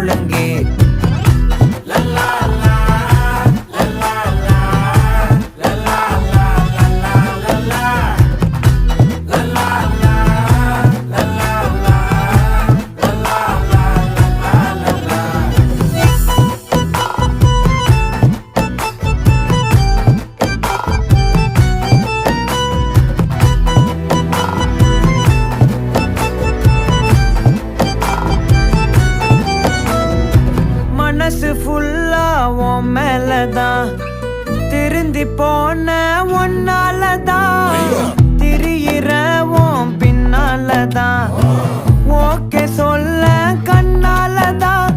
ஒழுங்கே மனசு ஃபுல்லா உன் மேலதான் திருந்தி போன ஒன்னாலதான் திரியிற உன் பின்னாலதான் ஓகே சொல்ல கண்ணாலதான்